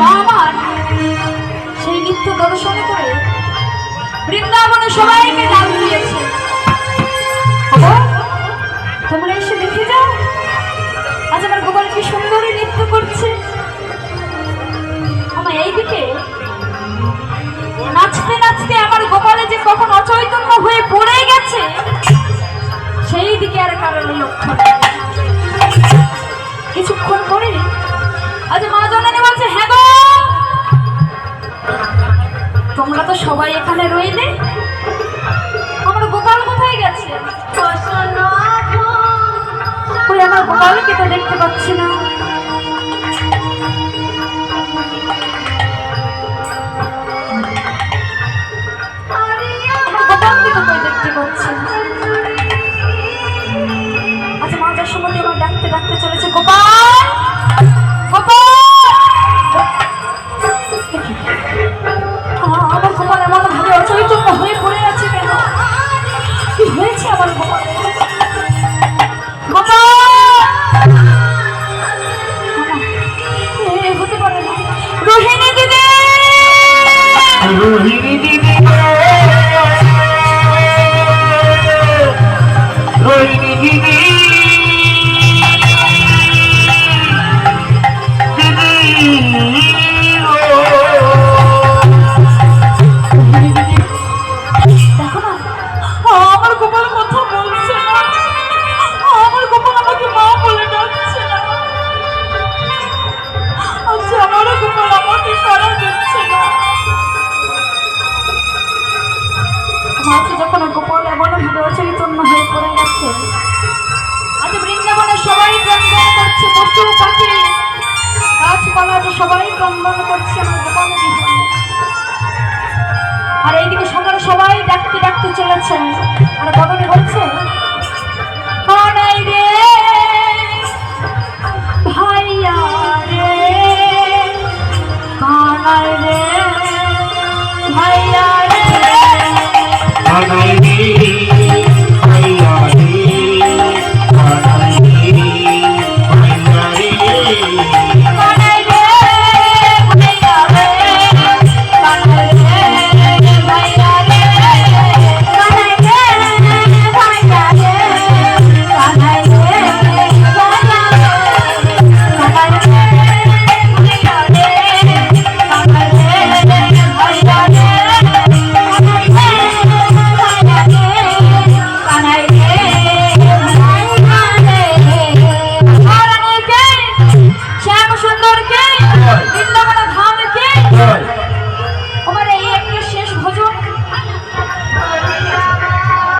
মা আমার সেই নৃত্য দর্শন করে বৃন্দাবনে সবাইকে ডাক দিয়েছে, তোমরা এসে দেখে যাও আজ আমার গোপাল কি সুন্দরী নৃত্য করছে। আমার এইদিকে নাচতে নাচতে আমার গোপালে যে কখন অচৈতন্য হয়ে পড়ে গেছে সেই দিকে আর কারণে লক্ষ্য নেই। কিছুক্ষণ পরে আজ মা জননী বলছে, হ্যাঁ গো তোমরা তো সবাই এখানে রইলে, আমার গোপাল কোথায় গেছে? ওই আমার গোপালকে তো দেখতে পাচ্ছি না। গোপালকে তো কই দেখতে পাচ্ছি না। আচ্ছা মা যার সময় আমার ডাকতে ডাকতে চলেছে, গোপাল গোপাল। আমার গোপাল এমন ভাবে অচৈতন্য হয়ে পড়ে আছে কেন? কি হয়েছে আমার গোপাল? হতে পারে না। রোহিণী দিদি, রোহিণী দিদি, রোহিণী দিদি, দেখো না আমার গোপাল কথা বলছে না, আমার গোপাল আমাকে মা বলে ডাকছে না। আচ্ছা আমারও গোপাল আমাকে সারা দিচ্ছে না। মাঝে যখন গোপাল এমন ভাবে অচৈতন্য হয়ে পড়ে গেছে, আজ বৃন্দাবনে সবাই ক্রন্দন করছে, পশু পাখি গাছপালা যে সবাই ক্রন্দন করছে আমার গোপালের জীবনে। আর এইদিকে সকালে সবাই ডাকতে ডাকতে চলেছে, আর বদনে বলছে,